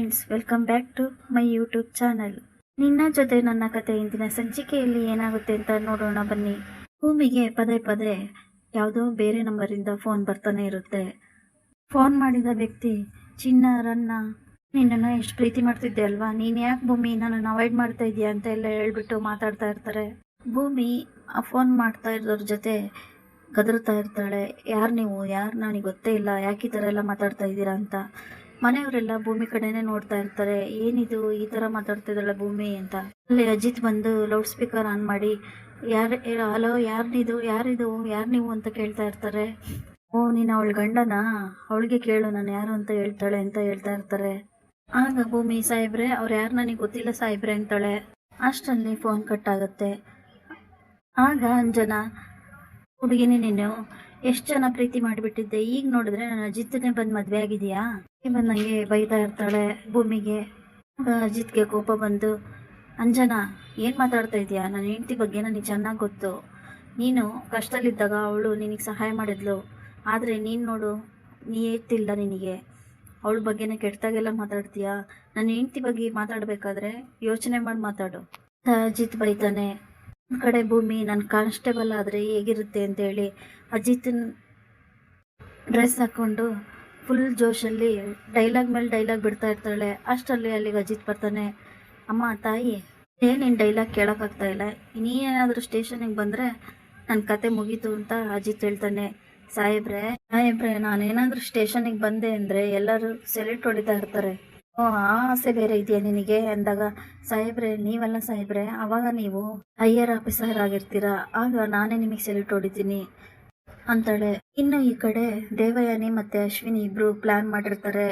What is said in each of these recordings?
Friends, welcome back to my YouTube channel. ನಿನ್ನ ಜೊತೆ ನನ್ನ ಕತೆ ಇಂದಿನ ಸಂಚಿಕೆಯಲ್ಲಿ ಏನಾಗುತ್ತೆ ಅಂತ ನೋಡೋಣ ಬನ್ನಿ. ಭೂಮಿಗೆ ಪದೇ ಪದೇ ಯಾವುದೋ ಬೇರೆ ನಂಬರಿಂದ ಫೋನ್ ಬರ್ತಾನೆ ಇರುತ್ತೆ. ಫೋನ್ ಮಾಡಿದ ವ್ಯಕ್ತಿ ಚಿನ್ನರನ್ನ ನಿನ್ನನ್ನು ಎಷ್ಟು ಪ್ರೀತಿ ಮಾಡ್ತಿದ್ದೆ ಅಲ್ವಾ, ನೀನು ಯಾಕೆ ಭೂಮಿ ನನ್ನನ್ನು ಅವಾಯ್ಡ್ ಮಾಡ್ತಾ ಇದೀಯಾ ಅಂತ ಎಲ್ಲ ಹೇಳ್ಬಿಟ್ಟು ಮಾತಾಡ್ತಾ ಇರ್ತಾರೆ. ಭೂಮಿ ಆ ಫೋನ್ ಮಾಡ್ತಾ ಇರೋದ್ರ ಜೊತೆ ಗದರ್ತಾ ಇರ್ತಾಳೆ. ಯಾರು ನೀವು, ಯಾರು ನನಗೆ ಗೊತ್ತೇ ಇಲ್ಲ, ಯಾಕೆ ಈ ಥರ ಎಲ್ಲ ಮಾತಾಡ್ತಾ ಇದ್ದೀರಾ ಅಂತ. ಮನೆಯವರೆಲ್ಲ ಭೂಮಿ ಕಡೆನೇ ನೋಡ್ತಾ ಇರ್ತಾರೆ. ಏನಿದು ಈ ಥರ ಮಾತಾಡ್ತಿದ್ದಾಳೆ ಭೂಮಿ ಅಂತ. ಅಲ್ಲಿ ಅಜಿತ್ ಬಂದು ಲೌಡ್ ಸ್ಪೀಕರ್ ಆನ್ ಮಾಡಿ ಹಲೋ, ಯಾರು ನೀವು ಅಂತ ಕೇಳ್ತಾ ಇರ್ತಾರೆ. ಓ, ನೀನು ಅವಳ ಗಂಡನಾ, ಅವಳಿಗೆ ಕೇಳು ನಾನು ಯಾರು ಅಂತ ಹೇಳ್ತಾಳೆ ಅಂತ ಹೇಳ್ತಾ ಇರ್ತಾರೆ. ಆಗ ಭೂಮಿ, ಸಾಹೇಬ್ರೆ ಅವ್ರು ಯಾರು ನನಗೆ ಗೊತ್ತಿಲ್ಲ ಸಾಹೇಬ್ರೆ ಅಂತಾಳೆ. ಅಷ್ಟರಲ್ಲಿ ಫೋನ್ ಕಟ್ ಆಗುತ್ತೆ. ಆಗ ಅಂಜನಾ, ಹುಡುಗಿನೇ ನೀನು ಎಷ್ಟು ಜನ ಪ್ರೀತಿ ಮಾಡಿಬಿಟ್ಟಿದ್ದೆ, ಈಗ ನೋಡಿದ್ರೆ ನನ್ನ ಅಜಿತ್ನೇ ಬಂದು ಮದುವೆ ಆಗಿದೆಯಾ ಬಂದು ನನಗೆ ಬೈತಾ ಇರ್ತಾಳೆ ಭೂಮಿಗೆ. ಆಗ ಅಜಿತ್ಗೆ ಕೋಪ ಬಂದು, ಅಂಜನಾ ಏನು ಮಾತಾಡ್ತಾ ಇದೆಯಾ, ನನ್ನ ಹೆಂಡತಿ ಬಗ್ಗೆ ನನಗೆ ಚೆನ್ನಾಗಿ ಗೊತ್ತು. ನೀನು ಕಷ್ಟದಲ್ಲಿದ್ದಾಗ ಅವಳು ನಿನಗೆ ಸಹಾಯ ಮಾಡಿದ್ಲು, ಆದರೆ ನೀನು ನೋಡು, ನೀ ಏತಿಲ್ಲ, ನಿನಗೆ ಅವಳ ಬಗ್ಗೆನೇ ಕೆಟ್ಟದಾಗೆಲ್ಲ ಮಾತಾಡ್ತೀಯಾ. ನನ್ನ ಹೆಂಡತಿ ಬಗ್ಗೆ ಮಾತಾಡಬೇಕಾದ್ರೆ ಯೋಚನೆ ಮಾಡಿ ಮಾತಾಡು. ಅಜಿತ್ ಬೈತಾನೆ. ಒಂದು ಕಡೆ ಭೂಮಿ, ನನ್ನ ಕಾನ್ಸ್ಟೇಬಲ್ ಆದರೆ ಹೇಗಿರುತ್ತೆ ಅಂತೇಳಿ ಅಜಿತ್ನ ಡ್ರೆಸ್ ಹಾಕ್ಕೊಂಡು ಫುಲ್ ಜೋಶಲ್ಲಿ ಡೈಲಾಗ್ ಮೇಲೆ ಡೈಲಾಗ್ ಬಿಡ್ತಾ ಇರ್ತಾಳೆ. ಅಷ್ಟರಲ್ಲಿ ಅಲ್ಲಿಗೆ ಅಜಿತ್ ಬರ್ತಾನೆ. ಅಮ್ಮ, ತಾಯಿ, ಏನೇನು ಡೈಲಾಗ್ ಕೇಳೋಕ್ಕಾಗ್ತಾ ಇಲ್ಲ, ನೀನೇನಾದರೂ ಸ್ಟೇಷನಿಗೆ ಬಂದರೆ ನನ್ನ ಕತೆ ಮುಗೀತು ಅಂತ ಅಜಿತ್ ಹೇಳ್ತಾನೆ. ಸಾಹೇಬ್ರೆ ನಾನೇನಾದರೂ ಸ್ಟೇಷನಿಗೆ ಬಂದೆ ಅಂದರೆ ಎಲ್ಲರೂ ಸೆಲ್ಯೂಟ್ ಹೊಡಿತಾ ಇರ್ತಾರೆ. ಓ, ಆ ಆಸೆ ಬೇರೆ ಇದೆಯಾ ನಿನಗೆ ಅಂದಾಗ, ಸಾಹೇಬ್ರೆ ನೀವಲ್ಲ ಸಾಹೇಬ್ರೆ, ಅವಾಗ ನೀವು ಹೈಯರ್ ಆಫೀಸರ್ ಆಗಿರ್ತೀರಾ, ಆಗ ನಾನೇ ನಿಮಗೆ ಸೆಲ್ಯೂಟ್ ಹೊಡಿತೀನಿ ಅಂತಾಳೆ. ಇನ್ನು ಈ ಕಡೆ ದೇವಯಾನಿ ಮತ್ತೆ ಅಶ್ವಿನಿ ಇಬ್ರು ಪ್ಲಾನ್ ಮಾಡಿರ್ತಾರೆ.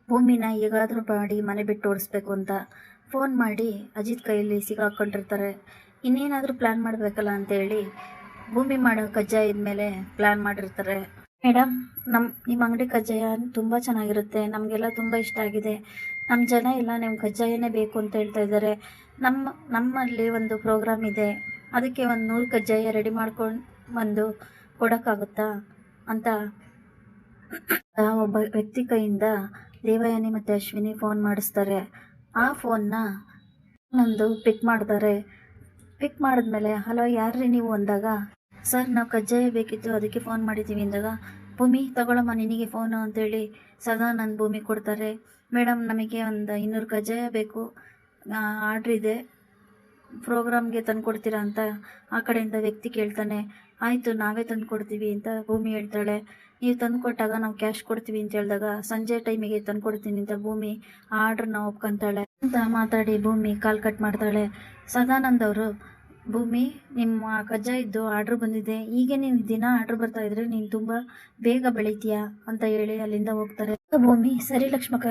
ಭೂಮಿನ ಹೇಗಾದ್ರೂ ಮಾಡಿ ಮನೆ ಬಿಟ್ಟು ಓಡಿಸ್ಬೇಕು ಅಂತ ಫೋನ್ ಮಾಡಿ ಅಜಿತ್ ಕೈಯಲ್ಲಿ ಸಿಗಾಕೊಂಡಿರ್ತಾರೆ. ಇನ್ನೇನಾದರೂ ಪ್ಲಾನ್ ಮಾಡಬೇಕಲ್ಲ ಅಂತೇಳಿ ಭೂಮಿ ಮಾಡೋ ಕಜ್ಜಾಯದ ಮೇಲೆ ಪ್ಲಾನ್ ಮಾಡಿರ್ತಾರೆ. ಮೇಡಮ್, ನಿಮ್ಮ ಅಂಗಡಿ ಕಜ್ಜಾಯ ತುಂಬ ಚೆನ್ನಾಗಿರುತ್ತೆ, ನಮಗೆಲ್ಲ ತುಂಬ ಇಷ್ಟ ಆಗಿದೆ. ನಮ್ಮ ಜನ ಎಲ್ಲ ನಿಮ್ಮ ಕಜ್ಜಾಯನೇ ಬೇಕು ಅಂತ ಹೇಳ್ತಾ ಇದ್ದಾರೆ. ನಮ್ಮಲ್ಲಿ ಒಂದು ಪ್ರೋಗ್ರಾಮ್ ಇದೆ, ಅದಕ್ಕೆ ಒಂದು 100 ಕಜ್ಜಾಯ ರೆಡಿ ಮಾಡ್ಕೊಂಡು ಬಂದು ಕೊಡೋಕ್ಕಾಗುತ್ತಾ ಅಂತ ಒಬ್ಬ ವ್ಯಕ್ತಿ ಕೈಯಿಂದ ದೇವಯಾನಿ ಮತ್ತು ಅಶ್ವಿನಿ ಫೋನ್ ಮಾಡಿಸ್ತಾರೆ. ಆ ಫೋನ್ನ ನಂದು ಪಿಕ್ ಮಾಡ್ತಾರೆ. ಪಿಕ್ ಮಾಡಿದ್ಮೇಲೆ, ಹಲೋ ಯಾರ್ರೀ ನೀವು ಅಂದಾಗ, ಸರ್ ನಾವು ಕಜ್ಜಾಯ ಬೇಕಿತ್ತು ಅದಕ್ಕೆ ಫೋನ್ ಮಾಡಿದ್ದೀವಿ ಅಂದಾಗ, ಭೂಮಿ ತಗೊಳಮ್ಮ ನಿನಗೆ ಫೋನು ಅಂತೇಳಿ ಸದಾನಂದ್ ಭೂಮಿ ಕೊಡ್ತಾರೆ. ಮೇಡಮ್, ನಮಗೆ ಒಂದು 200 ಕಜ್ಜಾಯ ಬೇಕು, ಆರ್ಡ್ರ್ ಇದೆ, ಪ್ರೋಗ್ರಾಮ್ಗೆ ತಂದು ಕೊಡ್ತೀರಾ ಅಂತ ಆ ಕಡೆಯಿಂದ ವ್ಯಕ್ತಿ ಕೇಳ್ತಾನೆ. ಆಯಿತು, ನಾವೇ ತಂದು ಕೊಡ್ತೀವಿ ಅಂತ ಭೂಮಿ ಹೇಳ್ತಾಳೆ. ನೀವು ತಂದು ಕೊಟ್ಟಾಗ ನಾವು ಕ್ಯಾಶ್ ಕೊಡ್ತೀವಿ ಅಂತ ಹೇಳಿದಾಗ, ಸಂಜೆ ಟೈಮಿಗೆ ತಂದು ಕೊಡ್ತೀನಿ ಅಂತ ಭೂಮಿ ಆ ಆರ್ಡ್ರನ್ನ ಒಪ್ಕೊಂತಾಳೆ ಅಂತ ಮಾತಾಡಿ ಭೂಮಿ ಕಾಲ್ ಕಟ್ ಮಾಡ್ತಾಳೆ. ಸದಾನಂದ್ ಅವರು, ಭೂಮಿ ನಿಮ್ಮ ಕಜ್ಜಾಯದ್ದು ಆರ್ಡ್ರ್ ಬಂದಿದೆ, ಈಗ ನೀನು ದಿನ ಆರ್ಡ್ರ್ ಬರ್ತಾ ಇದ್ರೆ ನೀನು ತುಂಬ ಬೇಗ ಬೆಳಿತೀಯಾ ಅಂತ ಹೇಳಿ ಅಲ್ಲಿಂದ ಹೋಗ್ತಾರೆ. ಭೂಮಿ, ಸರಿ ಲಕ್ಷ್ಮಕ್ಕ,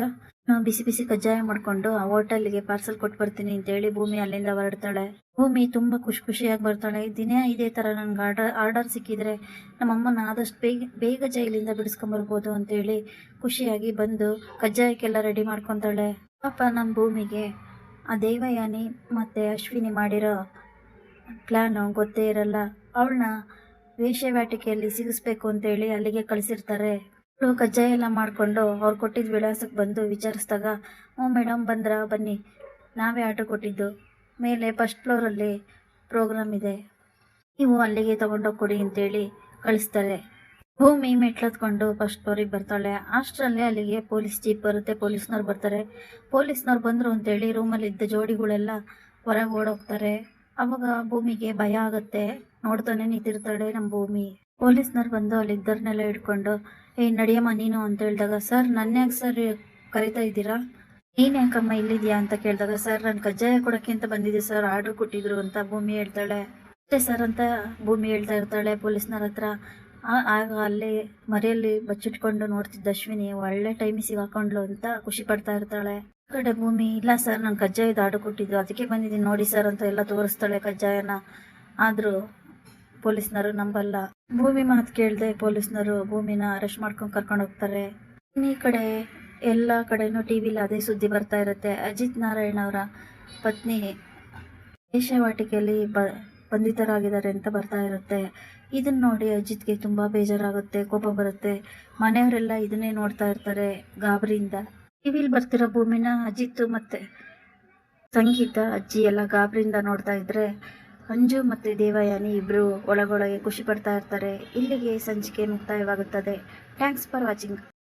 ಬಿಸಿ ಬಿಸಿ ಕಜ್ಜಾಯ ಮಾಡಿಕೊಂಡು ಆ ಹೋಟೆಲ್ಗೆ ಪಾರ್ಸಲ್ ಕೊಟ್ಟು ಬರ್ತೀನಿ ಅಂತೇಳಿ ಭೂಮಿ ಅಲ್ಲಿಂದ ಹೊರಡ್ತಾಳೆ. ಭೂಮಿ ತುಂಬ ಖುಷಿಯಾಗಿ ಬರ್ತಾಳೆ. ದಿನ ಇದೇ ಥರ ನನಗೆ ಆರ್ಡರ್ ಸಿಕ್ಕಿದ್ರೆ ನಮ್ಮಮ್ಮನ ಆದಷ್ಟು ಬೇಗ ಜೈಲಿಂದ ಬಿಡಿಸ್ಕೊಂಬರ್ಬೋದು ಅಂತೇಳಿ ಖುಷಿಯಾಗಿ ಬಂದು ಕಜ್ಜಾಯಕ್ಕೆಲ್ಲ ರೆಡಿ ಮಾಡ್ಕೊತಾಳೆ. ಪಾಪ ನಮ್ಮ ಭೂಮಿಗೆ ಆ ದೇವಯಾನಿ ಮತ್ತು ಅಶ್ವಿನಿ ಮಾಡಿರೋ ಪ್ಲ್ಯಾನು ಗೊತ್ತೇ ಇರಲ್ಲ. ಅವಳನ್ನ ವೇಶ್ಯಾವಾಟಿಕೆಯಲ್ಲಿ ಸಿಗಿಸ್ಬೇಕು ಅಂತೇಳಿ ಅಲ್ಲಿಗೆ ಕಳಿಸಿರ್ತಾರೆ. ಅವಳು ಕಜ್ಜಾಯ ಎಲ್ಲ ಮಾಡಿಕೊಂಡು ಅವ್ರು ಕೊಟ್ಟಿದ್ದ ವಿಳಾಸಕ್ಕೆ ಬಂದು ವಿಚಾರಿಸಿದಾಗ, ಹ್ಞೂ ಮೇಡಮ್ ಬಂದ್ರಾ, ಬನ್ನಿ, ನಾವೇ ಆರ್ಡ್ರ್ ಕೊಟ್ಟಿದ್ದು, ಮೇಲೆ ಫಸ್ಟ್ ಫ್ಲೋರಲ್ಲಿ ಪ್ರೋಗ್ರಾಮ್ ಇದೆ, ನೀವು ಅಲ್ಲಿಗೆ ತೊಗೊಂಡೋಗಿ ಕೊಡಿ ಅಂತೇಳಿ ಕಳಿಸ್ತಾರೆ. ಭೂಮಿ ಮೆಟ್ಲತ್ಕೊಂಡು ಫಸ್ಟ್ ಫ್ಲೋರಿಗೆ ಬರ್ತಾಳೆ. ಅಷ್ಟರಲ್ಲೇ ಅಲ್ಲಿಗೆ ಪೊಲೀಸ್ ಜೀಪ್ ಬರುತ್ತೆ, ಪೊಲೀಸ್ನವ್ರು ಬರ್ತಾರೆ. ಪೊಲೀಸ್ನವ್ರು ಬಂದರು ಅಂತೇಳಿ ರೂಮಲ್ಲಿದ್ದ ಜೋಡಿಗಳೆಲ್ಲ ಹೊರಗೆ ಓಡೋಗ್ತಾರೆ. ಅವಾಗ ಭೂಮಿಗೆ ಭಯ ಆಗುತ್ತೆ. ನೋಡ್ತಾನೆ ನಿಂತಿರ್ತಾಳೆ ನಮ್ಮ ಭೂಮಿ. ಪೊಲೀಸ್ನವ್ರು ಬಂದು ಅಲ್ಲಿದ್ದರನ್ನೆಲ್ಲ ಹಿಡ್ಕೊಂಡು, ನಡಿಯಮ್ಮ ನೀನು ಅಂತ ಹೇಳಿದಾಗ, ಸರ್ ನನ್ನ ಯಾಕೆ ಸರ್ ಕರಿತಾ ಇದ್ದೀರಾ, ನೀನು ಯಾಕಮ್ಮ ಇಲ್ಲಿದ್ಯಾ ಅಂತ ಕೇಳಿದಾಗ, ಸರ್ ನಾನು ಕಜ್ಜಾಯ ಕೊಡೋಕ್ಕೆ ಅಂತ ಬಂದಿದ್ದೆ ಸರ್, ಆರ್ಡ್ರ್ ಕೊಟ್ಟಿದ್ರು ಅಂತ ಭೂಮಿ ಹೇಳ್ತಾಳೆ. ಅಷ್ಟೇ ಸರ್ ಅಂತ ಭೂಮಿ ಹೇಳ್ತಾ ಇರ್ತಾಳೆ ಪೊಲೀಸ್ನವ್ರ ಹತ್ರ. ಆಗ ಅಲ್ಲಿ ಮರೆಯಲ್ಲಿ ಬಚ್ಚಿಟ್ಕೊಂಡು ನೋಡ್ತಿದ್ದ ಅಶ್ವಿನಿ ಒಳ್ಳೆ ಟೈಮಿಗೆ ಸಿಗಾಕೊಂಡ್ಲು ಅಂತ ಖುಷಿ ಪಡ್ತಾ ಇರ್ತಾಳೆ. ಕಡೆ ಭೂಮಿ, ಇಲ್ಲ ಸರ್ ನಾನು ಕಜ್ಜಾಯದ ಆರ್ಡ್ರ್ ಕೊಟ್ಟಿದ್ದು ಅದಕ್ಕೆ ಬಂದಿದ್ದೀನಿ ನೋಡಿ ಸರ್ ಅಂತ ಎಲ್ಲ ತೋರಿಸ್ತಾಳೆ ಕಜ್ಜಾಯನ. ಆದರೂ ಪೊಲೀಸ್ನವರು ನಂಬಲ್ಲ. ಭೂಮಿ ಮಾತು ಕೇಳದೆ ಪೊಲೀಸ್ನವರು ಭೂಮಿನ ಅರೆಸ್ಟ್ ಮಾಡ್ಕೊಂಡು ಕರ್ಕೊಂಡು ಹೋಗ್ತಾರೆ. ಈ ಕಡೆ ಎಲ್ಲ ಕಡೆನೂ ಟಿವಿಲಿ ಅದೇ ಸುದ್ದಿ ಬರ್ತಾ ಇರುತ್ತೆ. ಅಜಿತ್ ನಾರಾಯಣ್ ಅವರ ಪತ್ನಿ ವೇಶ್ಯಾವಾಟಿಕೆಯಲ್ಲಿ ಬಂಧಿತರಾಗಿದ್ದಾರೆ ಅಂತ ಬರ್ತಾ ಇರುತ್ತೆ. ಇದನ್ನ ನೋಡಿ ಅಜಿತ್ಗೆ ತುಂಬ ಬೇಜಾರಾಗುತ್ತೆ, ಕೋಪ ಬರುತ್ತೆ. ಮನೆಯವರೆಲ್ಲ ಇದನ್ನೇ ನೋಡ್ತಾ ಇರ್ತಾರೆ ಗಾಬರಿಯಿಂದ. ಟಿವಿಲಿ ಬರ್ತಿರೋ ಭೂಮಿನ ಅಜಿತ್ತು ಮತ್ತು ಸಂಗೀತ ಅಜ್ಜಿ ಎಲ್ಲ ಗಾಬರಿಯಿಂದ ನೋಡ್ತಾ ಇದ್ರೆ ಅಂಜು ಮತ್ತು ದೇವಯಾನಿ ಇಬ್ಬರು ಒಳಗೊಳಗೆ ಖುಷಿ ಪಡ್ತಾ ಇರ್ತಾರೆ. ಇಲ್ಲಿಗೆ ಸಂಚಿಕೆ ಮುಕ್ತಾಯವಾಗುತ್ತದೆ. Thanks for watching.